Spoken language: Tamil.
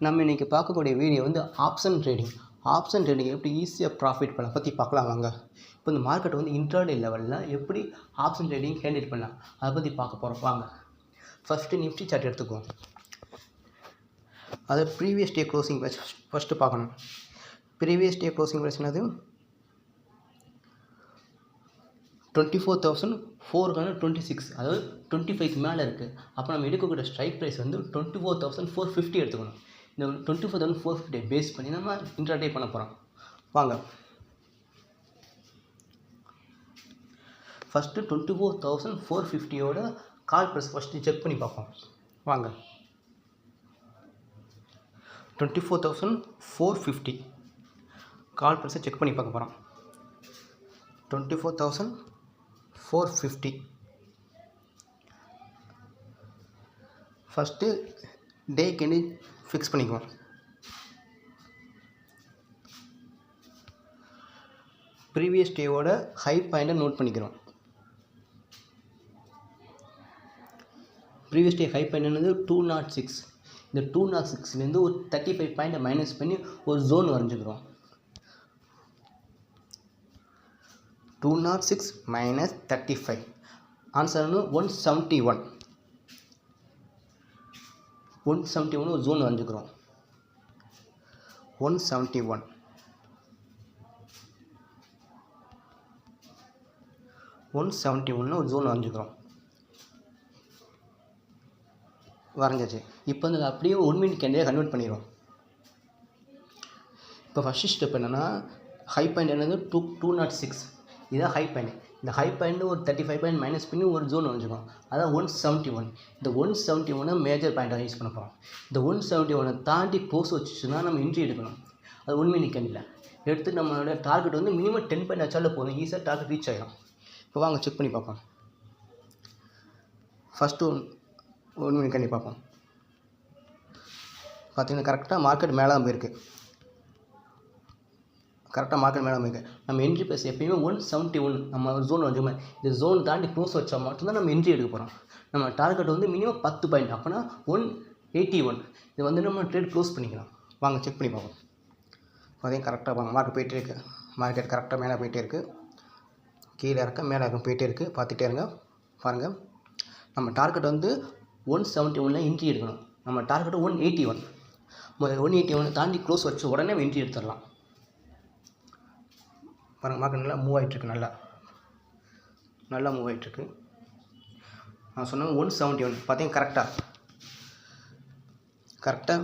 நம்ம இன்றைக்கி பார்க்கக்கூடிய வீடியோ வந்து ஆப்ஷன் ட்ரேடிங். ஆப்ஷன் ட்ரேடிங் எப்படி ஈஸியாக ப்ராஃபிட் பண்ணலாம் பற்றி பார்க்கலாம் வாங்க. இப்போ இந்த மார்க்கெட் வந்து இன்ட்ராடே லெவலில் எப்படி ஆப்ஷன் ட்ரேடிங் ஹேண்டில் பண்ணலாம் அதை பற்றி பார்க்க போகிறோம் வாங்க. ஃபஸ்ட்டு நிஃப்டி சார்ட் எடுத்துக்குவோம். அதை previous day closing price first பார்க்கணும். ப்ரீவியஸ் டே க்ளோசிங் ப்ரைஸ் என்னது 24,426, அதாவது 25க்கு மேலே இருக்குது. அப்போ நம்ம எடுக்கக்கூடிய ஸ்ட்ரைக் ப்ரைஸ் வந்து 24,450 எடுத்துக்கணும். இந்த 24,450 பேஸ் பண்ணி நம்ம இன்ட்ராடே பண்ண போகிறோம் வாங்க. ஃபஸ்ட்டு 24,450யோட கால் ப்ரைஸ் ஃபஸ்ட்டு செக் பண்ணி பார்ப்போம் வாங்க. 24,450 கால் ப்ரைஸை செக் பண்ணி பார்க்க போகிறோம். 24,450 ஃபஸ்ட்டு டே கேண்டி ஃபிக்ஸ் பண்ணிக்குவோம். ப்ரீவியஸ் டேவோட ஹை பாயிண்ட்டை நோட் பண்ணிக்கிறோம். ப்ரீவியஸ் டே ஹை பாயிண்ட் என்னது 206. இந்த 206லேருந்து ஒரு 35 பாயிண்ட்டை மைனஸ் பண்ணி ஒரு ஜோன் வரைஞ்சிக்கிறோம். 206 minus 35 answer 171. 171 ஒரு ஜோன் வரைஞ்சிக்கிறோம். 171 ஒரு ஜோன் வரைஞ்சிக்கிறோம். வரைஞ்சாச்சு. இப்போ வந்து அப்படியே 1 மினிட் கேண்டில் கன்வெர்ட் பண்ணிடுவோம். இப்போ ஃபஸ்ட்டு ஸ்டெப் என்னென்னா ஹை பாயிண்ட் என்னது 206. இதுதான் ஹை பாயிண்ட். இந்த ஹை பாயிண்ட்டு ஒரு 35 பாயிண்ட் மைனஸ் பண்ணி ஒரு ஜோன் வரைஞ்சிக்கணும். அதான் 171. இந்த 171 மேஜர் பாயிண்ட்டாக யூஸ் பண்ண போகிறோம். இந்த 171 தாண்டி க்ளோஸ் வச்சுச்சுன்னா நம்ம என்ட்ரி எடுக்கணும். அது 1 மினிட் கேண்டில் எடுத்து நம்மளோட டார்கெட் வந்து மினிமம் 10 பாயிண்ட் வச்சாலே போதும், ஈஸியாக டார்கெட் ரீச் ஆகிடும். இப்போ வாங்க செக் பண்ணி பார்ப்போம். ஃபஸ்ட்டு 1 மினிட் கேண்டி பார்ப்போம். பார்த்தீங்கன்னா கரெக்டாக மார்க்கெட் மேலே தான் போயிருக்கு. நம்ம என்ட்ரி ப்ரைஸ் எப்பயுமே 171 நம்ம ஜோன் வச்சுக்கோமே. இந்த ஜோன் தாண்டி க்ளோஸ் வச்சா மட்டும்தான் நம்ம என்ட்ரி எடுக்க போகிறோம். நம்ம டார்கெட் வந்து மினிமம் 10 பாயிண்ட், அப்போனா 181. இது வந்து நம்ம ட்ரேட் க்ளோஸ் பண்ணிக்கலாம். வாங்க செக் பண்ணி பார்ப்போம். பார்த்தீங்கன்னா கரெக்டாக வாங்க மார்க்கெட் போயிட்டே இருக்குது. மார்க்கெட் கரெக்டாக மேலே போயிட்டே இருக்குது. கீழே இருக்க மேலே இருக்க போயிட்டே இருக்குது. பார்த்துட்டே இருங்க. பாருங்கள், நம்ம டார்கெட் வந்து 171 என்ட்ரி எடுக்கணும். நம்ம டார்கெட்டு 181. 181 தாண்டி க்ளோஸ் வச்ச உடனே என்ட்ரி எடுத்துடலாம். பாருங்கள் மார்க்கெட் நல்லா மூவ் ஆகிட்டுருக்கு. நல்லா மூவ் ஆகிட்டுருக்கு. நான் சொன்னது 171 பார்த்தீங்கன்னா கரெக்டாக